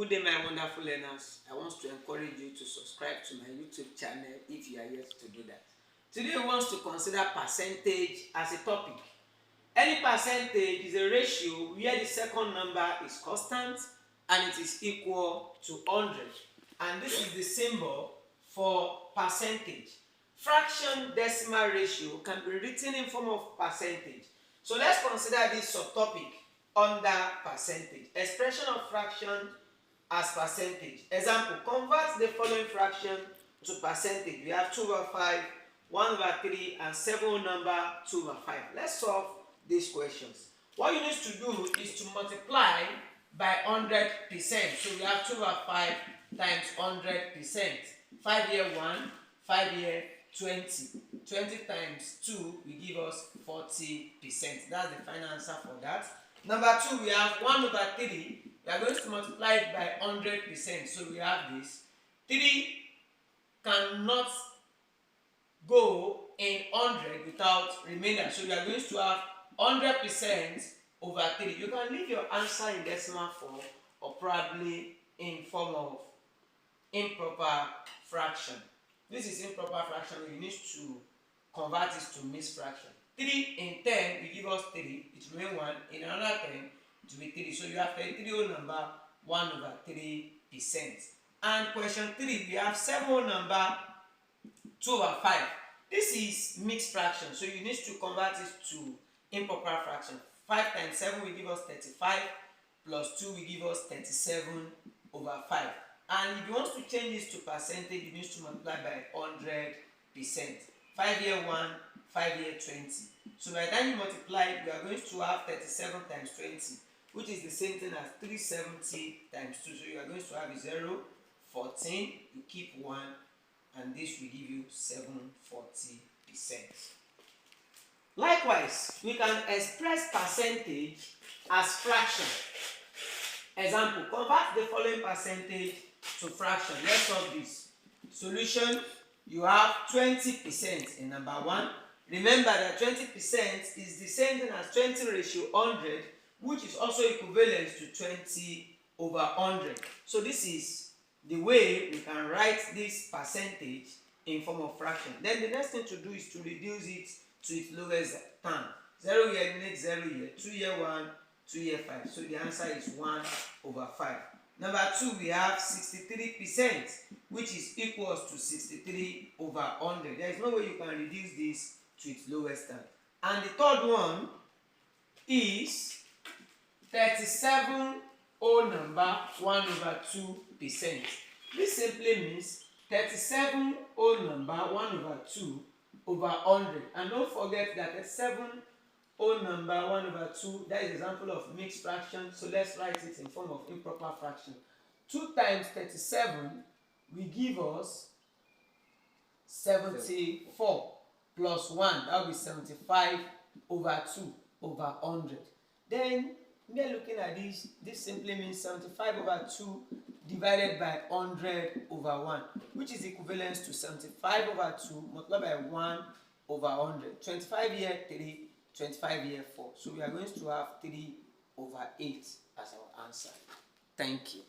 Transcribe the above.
Good day, my wonderful learners. I want to encourage you to subscribe to my YouTube channel if you are yet to do that. Today we want to consider percentage as a topic. Any percentage is a ratio where the second number is constant and it is equal to 100. And this is the symbol for percentage. Fraction decimal ratio can be written in form of percentage. So let's consider this subtopic under percentage. Expression of fraction as percentage. Example, convert the following fraction to percentage. We have 2/5, 1/3, and several number 2/5. Let's solve these questions. What you need to do is to multiply by 100%. So we have 2/5 times 100%. 5 here 1, 5 here 20. 20 times 2 will give us 40%. That's the final answer for that. Number 2, we have 1/3. We are going to multiply it by 100%. So we have this. 3 cannot go in 100 without remainder. So we are going to have 100% over 3. You can leave your answer in decimal form or probably in form of improper fraction. This is improper fraction. You need to convert it to mixed fraction. 3 in 10 will give us 3. It remains 1. In another 10, it will be 3. So you have 33 whole number 1/3%. And question 3, we have 7 whole number 2/5. This is mixed fraction. So you need to convert it to improper fraction. 5 times 7 will give us 35 plus 2 will give us 37/5. And if you want to change this to percentage, you need to multiply by 100%. 5 here 1, 5 here 20. So by the time you multiply, we are going to have 37 times 20, which is the same thing as 370 times 2. So you are going to have a 0, 14, you keep 1, and this will give you 740%. Likewise, we can express percentage as fraction. Example, convert the following percentage to fraction. Let's solve this. Solution, you have 20% in number 1. Remember that 20% is the same thing as 20/100, which is also equivalent to 20/100. So this is the way we can write this percentage in form of fraction. Then the next thing to do is to reduce it to its lowest term. 0 here eliminates 0 here, 2 here 1, 2 here 5. So the answer is 1/5. Number 2, we have 63%, which is equals to 63/100. There is no way you can reduce this to its lowest term. And the third one is 37 whole number 1/2%. This simply means 37 whole number 1/2/100. And don't forget that 37 whole number 1/2, that is example of mixed fraction. So let's write it in form of improper fraction. 2 times 37 will give us 74 plus 1, that will be 75/2/100. Then we are looking at this. This simply means 75/2 divided by 100/1, which is equivalent to 75/2 multiplied by 1/100. 25 here 3, 25 here 4. So we are going to have 3/8 as our answer. Thank you.